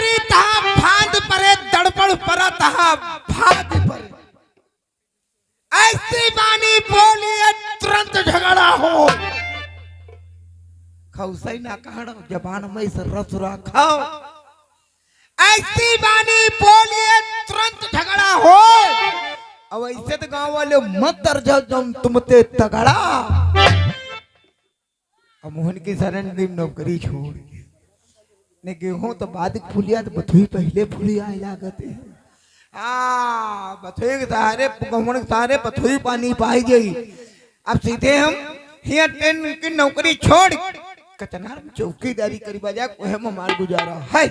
परी तहा फांद परे दड़पड़ परा तहा भाद परे। ऐसी बानी बोलिए तुरंत झगड़ा हो। खौसई ना कहना जबान में से रस रखाओ। ऐसी बानी बोलिए तुरंत झगड़ा हो। अब ऐसे तो गांव वाले मत डर जाओ जब तुमते तगड़ा। अब मोहन की शरण दी नौकरी छोड़ ने गेहूं तो बाद फुलिया तो बथुई पहले फुलिया लागते। बथुई के सहारे गहुन के सहारे बथुई पानी पाई गई। अब सीधे हम हिया ट्रेन की नौकरी छोड़ कचनार में चौकीदारी करी बजा कोहे में मार गुजारा है।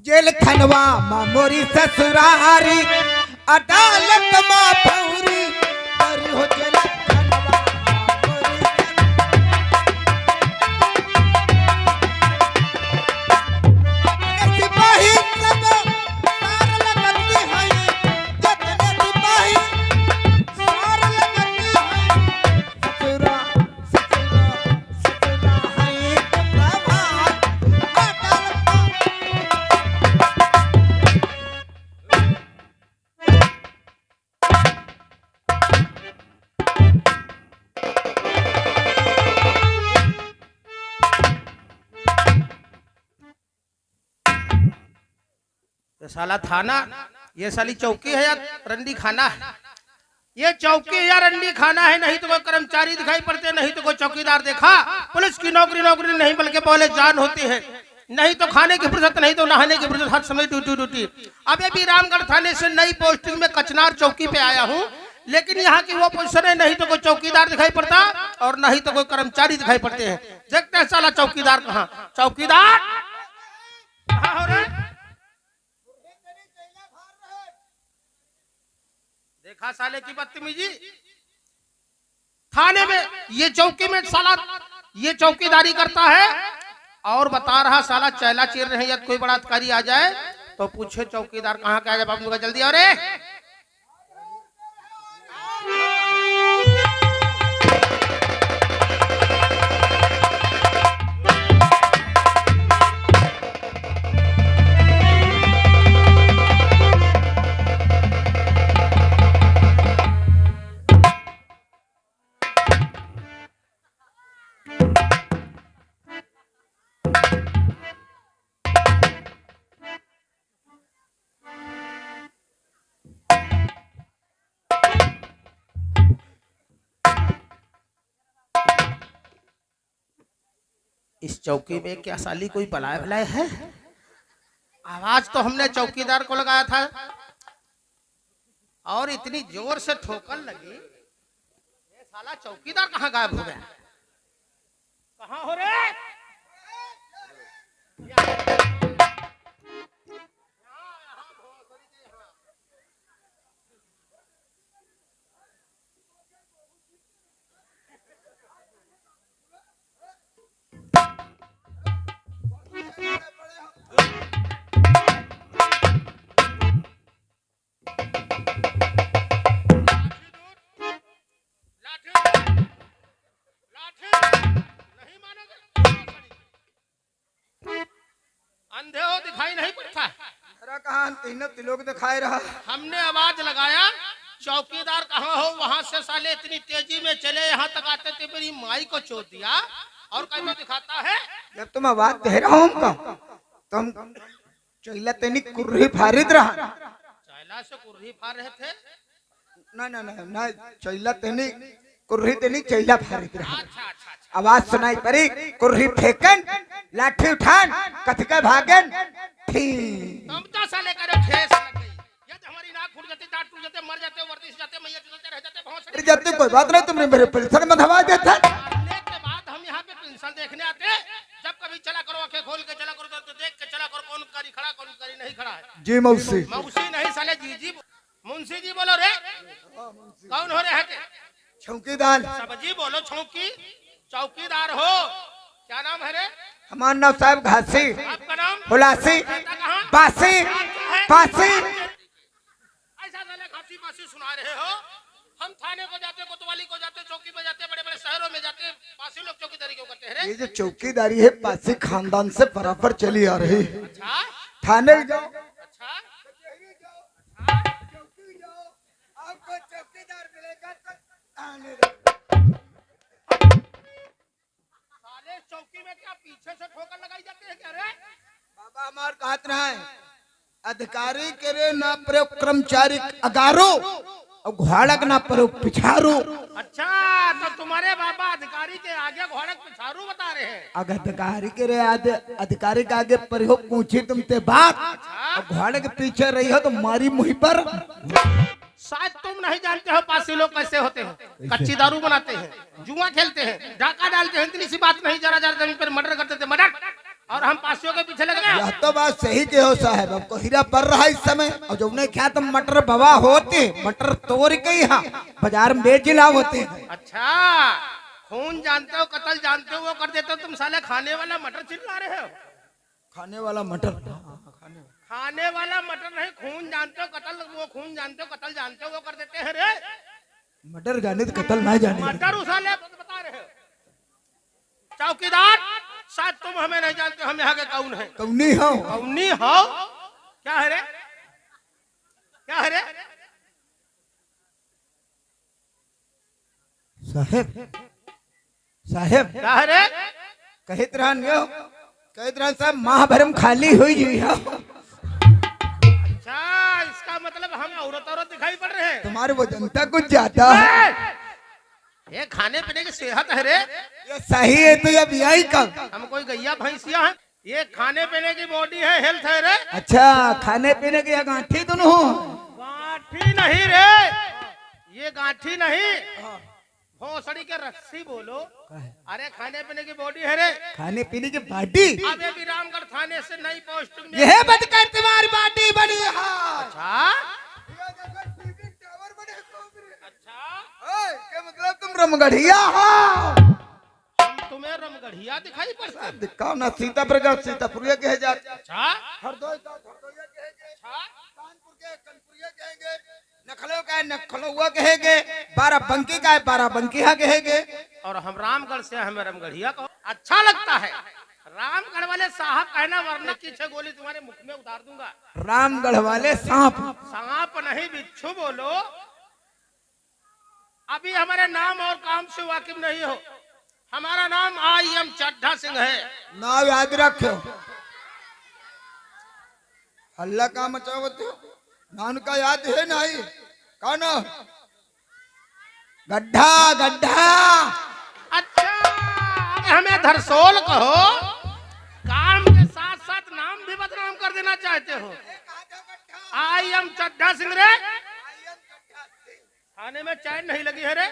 जेल खनवा मामोरी ससुरारी अदालत मा पौरी पर हो जेल साला थाना ये साली चौकी है या रंडी खाना है। ये चौकी या रंडी खाना है। नहीं तो कोई कर्मचारी दिखाई पड़ते, नहीं तो कोई चौकीदार देखा। पुलिस की नौकरी नौकरी नहीं बल्कि पहले जान होती है। नहीं तो खाने की फुर्सत, नहीं तो नहाने की फुर्सत, हर समय ड्यूटी ड्यूटी। अब ये भी रामगढ़ थाने से नई पोस्टिंग में कचनार चौकी पे आया हूँ, लेकिन यहाँ की वो पोजीशन है नहीं तो कोई चौकीदार दिखाई पड़ता और नहीं तो कोई कर्मचारी दिखाई पड़ते हैं। देखते हैं साला चौकीदार कहाँ। चौकीदार कहाँ हो रहे? देखा साले की बदतमीजी। थाने में ये चौकी में साला ये चौकीदारी करता है और बता रहा साला चैला चीर रहे या कोई बड़ा अधिकारी आ जाए तो पूछे चौकीदार कहाँ का है। बाबू का जल्दी अरे इस चौकी में क्या साली कोई बलाय बलाय है? आवाज तो हमने चौकीदार को लगाया था और इतनी जोर से ठोकर लगी। ये साला चौकीदार कहाँ गायब हो गया? कहाँ हो रे? अंधे हो दिखाई नहीं पड़ता। लोग दिखाई रहा। हमने आवाज लगाया चौकीदार कहाँ हो? वहां से साले इतनी तेजी में चले यहाँ तक आते थे, मेरी माई को चोट दिया और कहीं दिखाता है। जब तुम आवाज दे रहा हूँ तुम चैला तेनी कुर्री फारिद रहा। चैला से कुर्री फार रहे थे? ना ना ना ना चैला तेनी कुर्री तेनी चैला फारिद रहा। अच्छा अच्छा अच्छा। आवाज सुनाई पड़ी कुर्री फेंकन लाठी उठान कथके भागन तुम तो साले करे ठेस लग गई। ये तो हमारी नाक फूट जाती, दांत टूट जाते, मर जाते, वर्दी से जाते, मैया चलते रह जाते, बहुत सारी जाती। कोई बात नहीं, तुमने मेरे पेंशन में धवा देता। मरने के बाद हम यहाँ पे पेंशन देखने आते। जब कभी चला करो आंखें खोल के चला करो तो देख के चला करो कौन कारी खड़ा कौन कारी नहीं खड़ा है। जी मौसी। मौसी नहीं साले जी मुंशी जी बोलो रे। कौन हो रहे हैं? चौकीदार। सब्जी बोलो छौकी। चौकीदार हो? क्या नाम है रे? हमारा नाम साहब घासी। आपका नाम? हुलासी बासी पासी। ऐसा साले घासी पासी सुना रहे हो? हम थाने को जाते, कोतवाली को जाते, चौकी पे जाते, बड़े बड़े शहरों में जाते, पासी लोग चौकी चौकीदारी क्यों करते हैं रे? ये जो चौकीदारी है पासी खानदान से बराबर चली आ रही है। अच्छा थाने जाओ, अच्छा कचहरी जाओ, चौकी जाओ, आपको चौकीदार मिलेगा तो थाने जाओ। साले चौकी में क्या पीछे से ठोकर लगाई जाती है क्या रे? बाबा हमार कहत रहा है अधिकारी करे ना प्रयोग कर्मचारी अगारो और घोड़क ना प्रयोग पिछारो। अच्छा तो तुम्हारे बाबा अधिकारी के आगे घोड़क पिछारू बता रहे हैं। अगर अधिकारी के रे आगे अधिकारी के आगे प्रयोग पूछी तुमसे बात और घोड़े के पीछे रही हो तो मारी मुही पर। शायद तुम नहीं जानते हो पासी लोग कैसे होते हैं, कच्ची दारू बनाते हैं, जुआ खेलते हैं, डाका डालते हैं, इतनी सी बात नहीं, जरा जरा जमीन पर मर्डर करते थे, मर्डर, और हम पासियों के पीछे लग गए। यह तो बात सही के हो साहब, हमको हीरा पड़ रहा है इस समय और जो नहीं क्या तो मटर बवा होते मटर तोड़ के यहाँ बाजार में बेच लाभ होते। अच्छा खून जानते हो, कत्ल जानते हो, वो कर देते हो, तुम साले खाने वाला मटर चिल्ला रहे हो। खाने वाला मटर, खाने वाला मटर नहीं, खून जानते हो, कत्ल, वो खून जानते हो, कत्ल जानते हो, वो कर देते हैं रे। मटर जाने तो कत्ल ना जाने। मटर उसाले बता रहे हो। चौकीदार शायद तुम हमें नहीं जानते, हम यहाँ के कौन है? कौनी हो? कौनी हो? क्या है रे? क्या है रे? साहेब साहेब क्या है रे? कहत रहा साहब महाभरम खाली हुई हो। अच्छा इसका मतलब हम औरत दिखाई पड़ रहे हैं। तुम्हारे वो जनता कुछ जाता है। ये खाने पीने की सेहत है रे, ये सही है तो ये बियाई का। हम कोई गैया भैंसिया है? ये खाने पीने की बॉडी है, हेल्थ है रे। अच्छा खाने पीने की गांठी दोनों हो? गांठी नहीं रे, ये गांठी नहीं, भोसड़ी के रस्सी बोलो। अरे खाने पीने की बॉडी है रे। खाने पीने की बाटी? अब ये भी रामगढ़ थाने से नई पोस्टिंग में। यह बदकर तुम्हारी बाटी बनी है। अच्छा क्या मतलब तुम रमगढ़िया हो? हम तुम्हें रमगढ़िया दिखाई पड़ते हैं? दिखाओ ना, सीतापुर का सीतापुरिया कहे जाते। अच्छा हरदोई का हरदोइया कहेंगे, कानपुर के कानपुरिया कहेंगे, नखलो का नखलौआ कहेंगे, बाराबंकी का बाराबंकिया कहेंगे। और हम रामगढ़ से हमें रमगढ़िया कहो, अच्छा लगता है। रामगढ़ वाले साहब कहना वरना पीछे गोली तुम्हारे मुख में उतार दूंगा। रामगढ़ वाले सांप? सांप नहीं बिच्छू बोलो। अभी हमारे नाम और काम से वाकिफ नहीं हो। हमारा नाम आई.एम. चड्ढा सिंह है। नाम याद रखो। हल्ला का मचावत हो, नान का याद है नहीं? कौन? गड्ढा गड्ढा। अच्छा अब हमें धरसोल कहो, काम के साथ साथ नाम भी बदनाम कर देना चाहते हो। आई.एम. चड्ढा सिंह रे, थाने में चैन नहीं लगी है रे।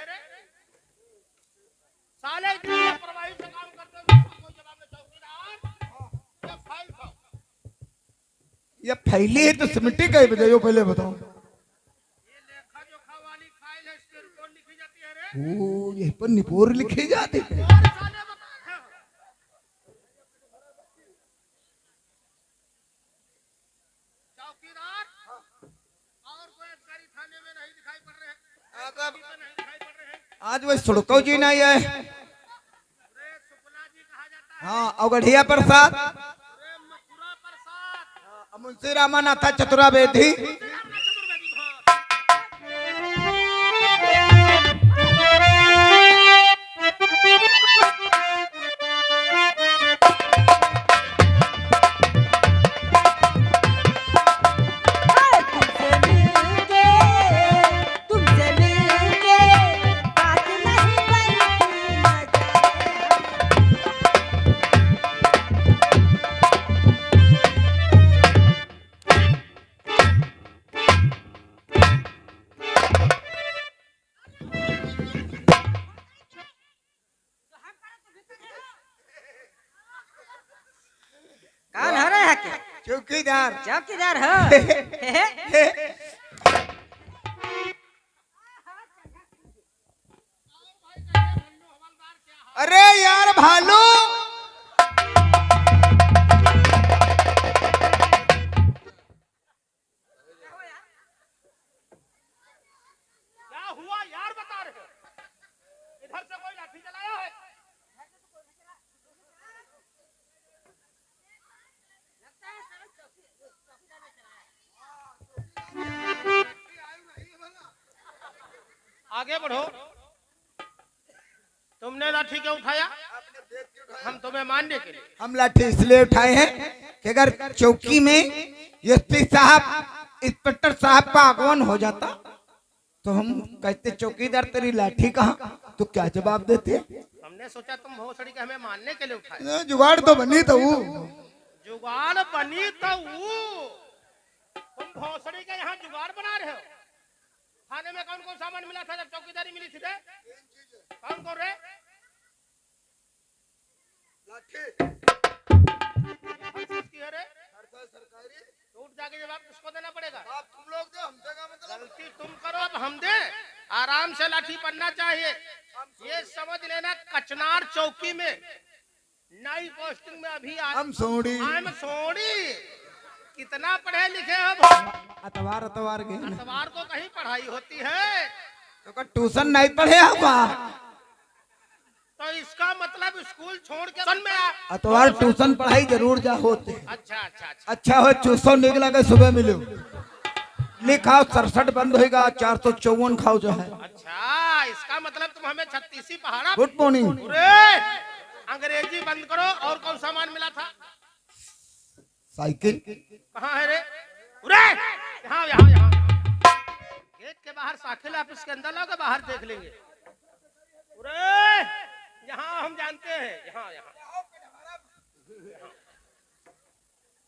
साले इतनी लापरवाही से काम करते हो, कोई जवाब नहीं। चौकीदार ये फाइल खाओ। ये फैली है तो सिमटी का ही बताइए पहले बताओ। ये लेखा जोखा वाली फाइल है, इसकी रिपोर्ट लिखी जाती है रे। ओ यही पर निपोर लिखी जाती है। और साले बता रहे हो। चौकीदार और कोई अधिकारी थाने में नहीं दिखाई पड़ रहे हैं? नहीं दिखाई पड़ रहे हैं। आज वही सुड़को जी नहीं है। रे सुकुला जी कहा जाता है। हाँ अवगढ़िया प्रसाद, रे मथुरा प्रसाद, मुंशी रामानाथ चतुरा बेधी। चतुर्वेदी भोज। तुमसे मिलके बात नहीं बनती मजा। कौन हो रहा है क्या? चौकीदार। चौकीदार हो? अरे यार भालू, क्या हुआ यार बता रहे हो? इधर से कोई लाठी चलाया है? आगे बढ़ो। तुमने लाठी क्यों उठाया? हम तुम्हें मानने के लिए। हम लाठी इसलिए उठाए हैं कि अगर चौकी में एसपी साहब इंस्पेक्टर साहब का आगमन हो जाता तो हम कहते चौकीदार तेरी लाठी कहाँ, तो क्या जवाब देते? हमने सोचा तुम भोसड़ी के हमें मानने के लिए उठाए। जुगाड़ तो बनी तो वो जुगाड़ बनी तो तुम भोसड़ी के यहाँ जुगाड़ बना रहे हो। थाने में कौन कौन सामान मिला था जब चौकीदारी मिली थी? कौन कौन रे? सरकारी टूट जाके जवाब किसको देना पड़ेगा? आप तुम लोग दे, हमसे क्या मतलब? गलती तुम करो अब हम दे। आराम से लाठी पड़ना चाहिए। ये समझ लेना कचनार चौकी में नई पोस्टिंग में अभी हम सोड़ी कितना पढ़े लिखे हो? अतवार के अतवार को कहीं पढ़ाई होती है तो ट्यूशन नहीं पढ़े होगा तो इसका मतलब स्कूल छोड़ के सन में आ। अतवार ट्यूशन पढ़ाई जरूर जा होते। अच्छा हो 400 निकला के सुबह मिलो लिखा 67 बंद होगा 454 खाओ जो है। अच्छा इसका मतलब तुम हमें 36 पहाड़ा। Good morning. अंग्रेजी बंद करो। और कौन सामान मिला था? साइकिल कहाँ है रे? यहाँ यहाँ यहाँ गेट के बाहर साइकिल ऑफिस के अंदर लोगे, बाहर देख लेंगे। यहाँ हम जानते हैं। यहाँ यहाँ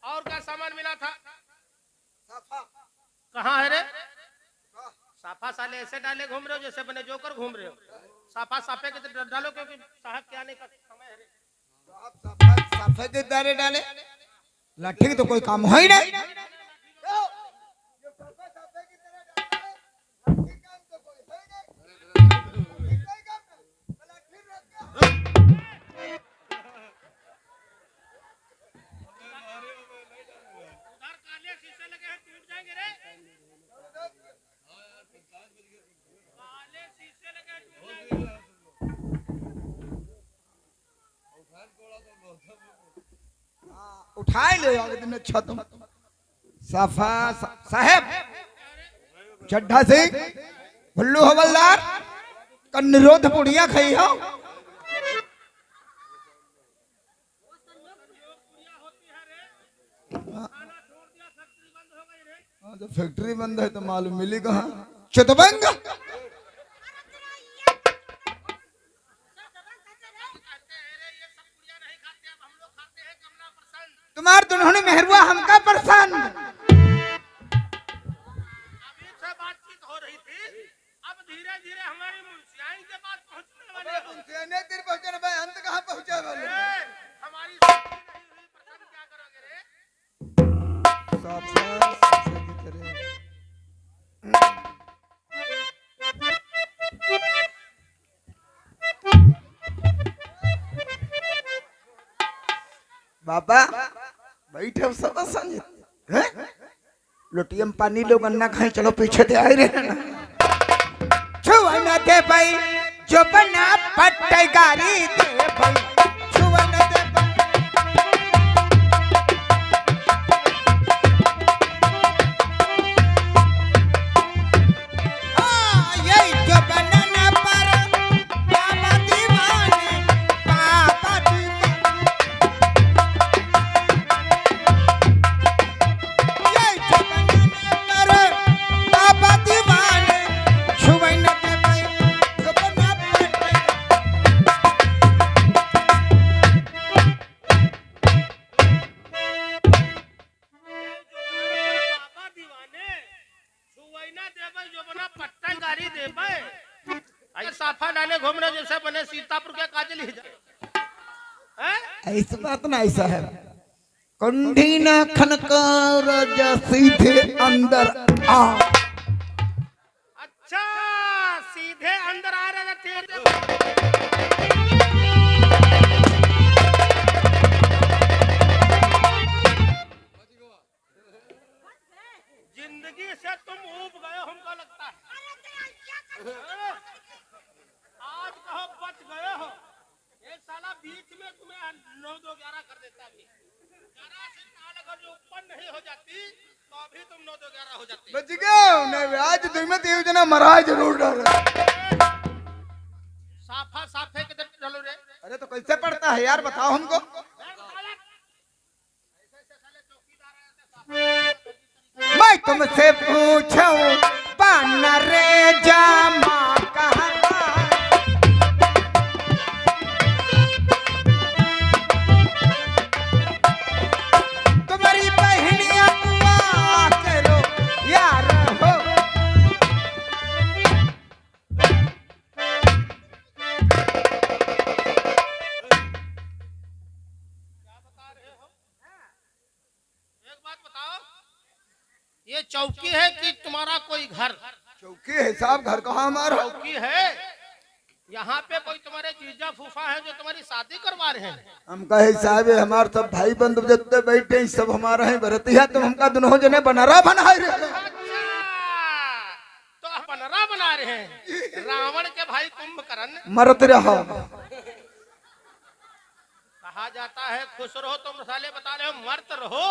और क्या सामान मिला था? कहाँ है रे? साफा साले ऐसे डाले घूम रहे हो जैसे बने जोकर घूम रहे हो। साफा साफे के डालो क्योंकि साहब के आने का समय है रे। साफे के दारे डाले लाठी तो कोई काम हो ही नहीं। उठाए ले आगे दिन अच्छा तुम साफा साहेब चड्ढा सिंह भुल्लू हवलदार का निरोध पुड़िया खाई हो। तो फैक्ट्री बंद है तो मालूम मिली कहाँ? चितबंग तुम्हार दुल्हन मेहरुआ हमका परेशान। अभी से बातचीत हो रही थी, अब धीरे धीरे हमारी मुंशियाई के पास पहुंचने वाले हो। मुंशियाई देर पहुंचने भाई अंत कहाँ पहुंचा वाले? हमारी शादी नहीं हुई पसंद क्या करोगे रे? बाबा बैठे सब संग लोटियम पानी लो गन्ना खाए चलो पीछे दे आए रे ना छुआ दे भाई जो बना पट्टेगारी दे भाई छुआ दे साफा डाले घूम रहे जैसे बने सीतापुर के काजल ही ऐसी बात ना ऐसा है कंठी न खनकार सीधे अंदर आ। अच्छा सीधे अंदर आ रहे थे। जिंदगी से तुम ऊब गए हमको लगता है। आज कहो बच गए हो। एक साला बीच में तुम्हें 9-2-11 कर देता भी। अगर जो ऊपर नहीं हो जाती तो अभी तुम 9 तो 11 हो जाती। बच गया नहीं आज तुम में देव जना मरा जरूर डर। साफा साफे के दर चलो रे। अरे तो कैसे पड़ता है यार बताओ हमको। मैं तुमसे पूछूं पाना रे जामा कहाँ तुम्हारी बहनिया दुआ करो यार हो। एक बात बताओ, ये चौकी है कि तुम्हारा कोई घर? चौकी है साहब घर कहाँ हमारा। चौकी है। यहाँ पे कोई तुम्हारे जीजा फूफा है जो तुम्हारी शादी करवा रहे हैं? हमका हिसाब है हमारे सब भाई बंधु जितने बैठे हैं सब हमारा है बरतिया तुम हमका दोनों जने बनरा बना रहे हैं। अच्छा, तो आप बनरा बना रहे हैं। रावण के भाई कुंभकर्ण मरत रहा। कहा जाता है खुश रहो तो मसाले बता रहे हो, मर्द रहो।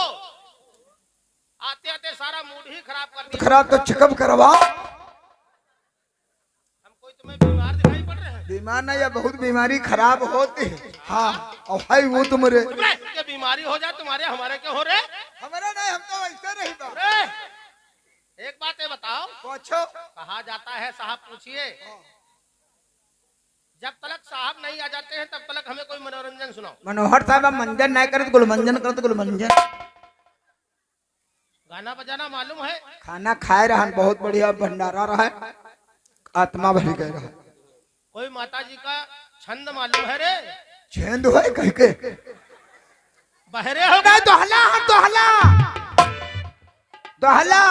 आते आते सारा मूड ही खराब कर दिया। खराब तो चेकअप करवा। हम कोई तुम्हें बीमार दिखाई पड़ रहे हैं? बीमार नहीं या बहुत बीमारी खराब होती है। हाँ और भाई वो तुम्हारे ये बीमारी हो जाए तुम्हारे हमारे क्या हो रहे? हमारा नहीं हम तो वैसे नहीं था। अरे, एक बात है बताओ, पूछो। कहा जाता है साहब पूछिए, जब तक साहब नहीं आ जाते हैं तब तक हमें कोई मनोरंजन सुनाओ। मनोहर साहब मंजन नहीं करते गुलमंजन करते गुलमंजन। गाना बजाना मालूम है? खाना खाए रहा बहुत बढ़िया भंडारा रहा है आत्मा भरी गए रहा। कोई माता जी का छंद मालूम है रे? छेंद है कह के बहरे हो नहीं दोहला दोहला दोहला।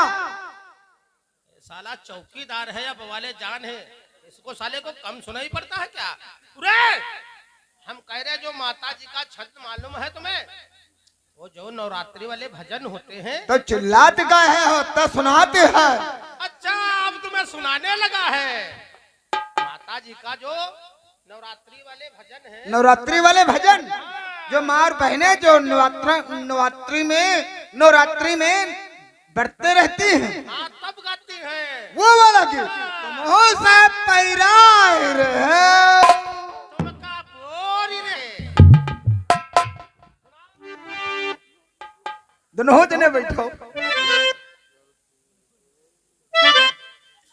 साला चौकीदार है या बवाले जान है, इसको साले को कम सुनाई पड़ता है क्या? पूरे हम कह रहे जो माता जी का छंद मालूम है तुम्हें? वो जो नवरात्रि वाले भजन होते हैं तो चिल्लाते का है होता सुनाते हैं। अच्छा अब तुम्हें सुनाने लगा है। माता जी का जो नवरात्रि वाले भजन है, नवरात्रि वाले भजन जो मार बहने जो नवरात्रि में बढ़ते रहती हैं हाँ तब गाती हैं। वो वाला गीत तुम से पैराए रहे तुमका बोरी रे। दोनों जने बैठो।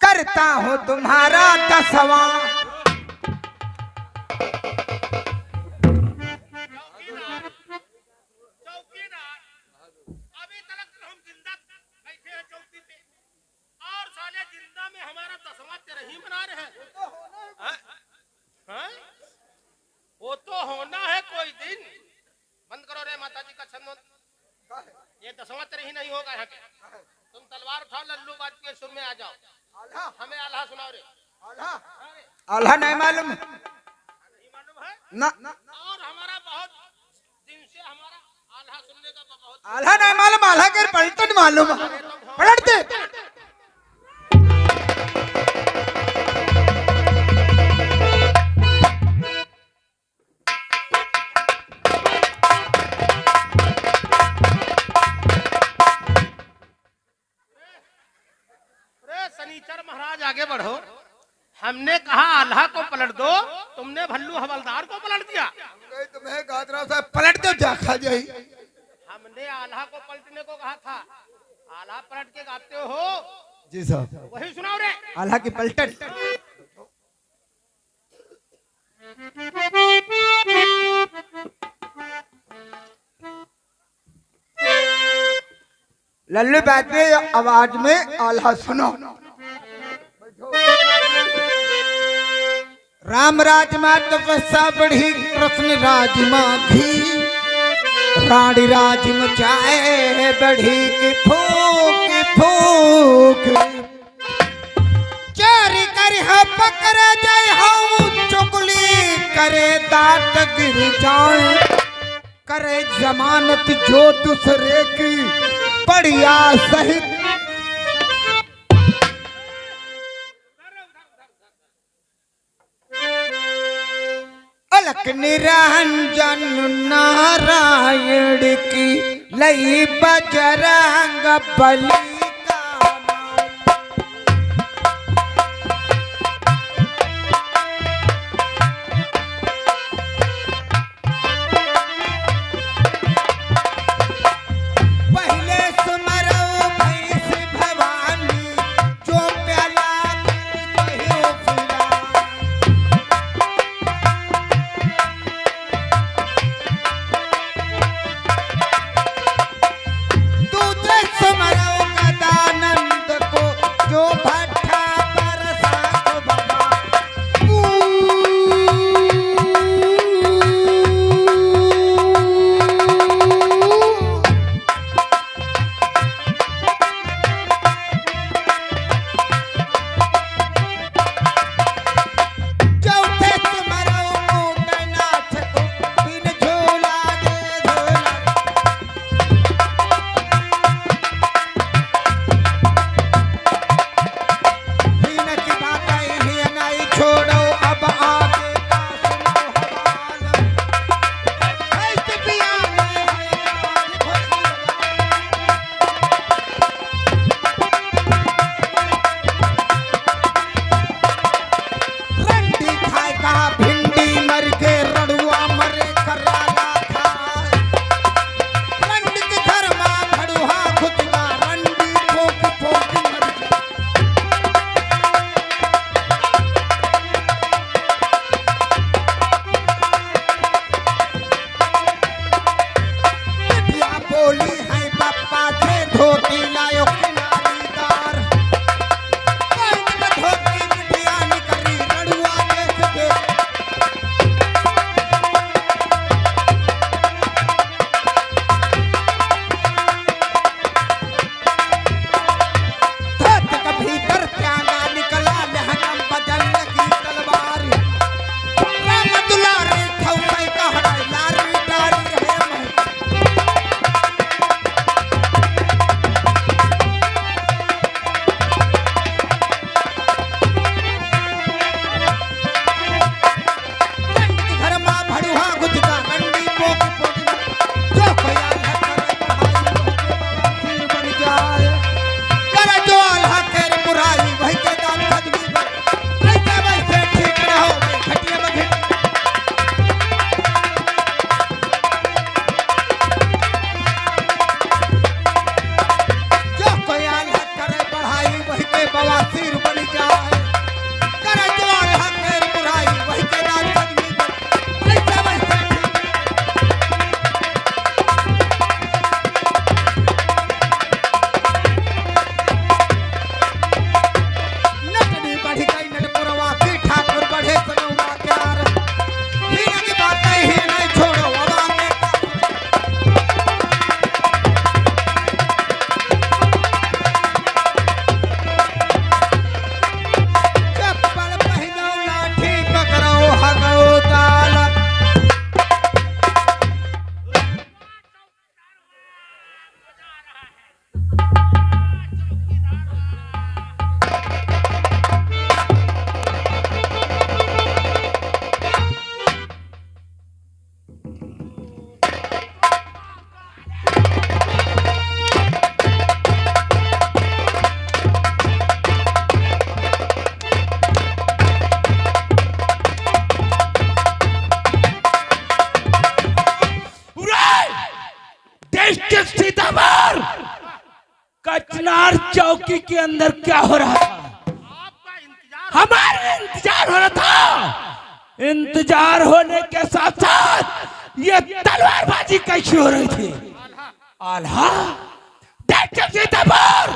करता हूँ तुम्हारा दसवां चौकीदार अभी तक तो हम जिंदा बैठे हैं चौकी पे और साले जिंदा में हमारा 10वां तेरह ही मना रहे हैं। हैं? वो तो होना है कोई दिन। बंद करो रे माता जी का छंद। ये 10वां तेरह ही नहीं होगा यहाँ पे। तुम तलवार उठाओ लल्लू बाज के सुर में आ जाओ। हमें आल्हा सुनाओ रे। आल्हा नहीं मालूम नहीं मालूम है ना और हमारा बहुत दिन से हमारा आल्हा सुनने का बहुत आल्हा नहीं मालूम आल्हा के पलटन मालूम पलटते। शनिचर महाराज आगे बढ़ो। हमने कहा आल्हा को पलट दो, तुमने भल्लू हवलदार को पलट दिया। तुम्हें गादरा साहब पलट दो जा खा जाई। हमने आल्हा को पलटने को कहा था, आल्हा पलट के गाते हो। जी साहब वही सुनाओ रे। आल्हा की पलटन। लल्लू बैठे आवाज में आल्हा सुनो। राम राज माँ तपस्या बढ़ी कृष्ण राज माँ भी रानी राज मचाए बढ़ी की फूक चोरी कर पकड़ जाए हम चुगली करे दांत गिर जाए करे जमानत जो दूसरे की बढ़िया सहित। अलख निरंजन नारायण की लई बजरंग बली का नाम। पहले सुमरो भैंस भवानी जो प्याला कहियो फिरा। दूजे सुमरो गदानंद को जो भट्ठा बरसात बाबा। चौथे सुमरो मोगनाथ को बिन झोला दे झोला। दीन की बातें ही नहीं छोड़ो अब आगे का सुनो हवाल। ऐसे पिया में है रंडी खाएगा भिंडी मर के रड़ुआ मरे कराला खाए। रंडी के घर में भड़ुआ खुदगा रंडी ठोक ठोक मर जाए। बिटिया बोली है पप्पा से धोती लायो किनारीदार। पैंट में धोती बिटिया निकली रड़ुआ देख के। धोत के भीतर त्यागा निकला लहकम बजन लगी तलवार। राम दुलारी खौसै कहरा लारी डारी है मैं। रंडी घर में भड़ुआ गुदगा रंडी पोक पोक जो कोया फिर बन जाए। कर जो अल्लाह केर बुराई वही के दान खदवी पर। कैसे वैसे ठीक न हो गई खटिया में घिट। जो कोई अल्लाह करे बढ़ाई वही के बवासीर बन जाए। कर जो अल्लाह केर बुराई वही के दान खदवी पर। कैसे वैसे ठीक। नटनी बढ़ी गई नटपुरवा की ठाकुर बढ़े सनौवा प्यार। हीरा की बातें ही नहीं छोड़ो अब आगे का चप्पल पहनो लाठी पकड़ो हगो ताल। डिस्ट्रिक्ट सीतापुर कचनार चौकी के अंदर क्या हो रहा था? आपका इंतजार हमारा इंतजार हो रहा था। इंतजार होने के साथ साथ ये तलवारबाजी कैसी हो रही थी? आल्हा डिस्ट्रिक्ट सीतापुर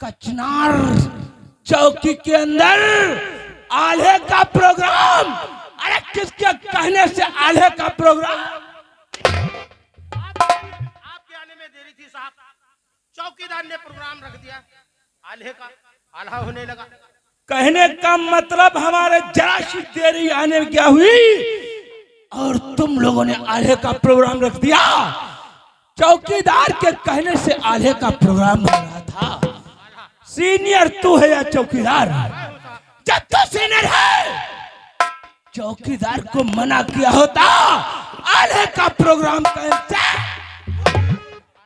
कचनार चौकी के अंदर आल्हे का प्रोग्राम। अरे किसके कहने से आल्हे का प्रोग्राम? आपके आने में देरी थी साहब। चौकीदार ने प्रोग्राम रख दिया। आल्हे का आल्हा होने लगा। कहने का मतलब हमारे जरा सी देरी आने में क्या हुई और तुम लोगों ने आल्हे का प्रोग्राम रख दिया। चौकीदार के कहने से आल्हे का प्रोग्राम हो रहा था। सीनियर तू है या चौकीदार? जब तो सीनियर है चौकीदार को मना किया होता आले का प्रोग्राम कैंसिल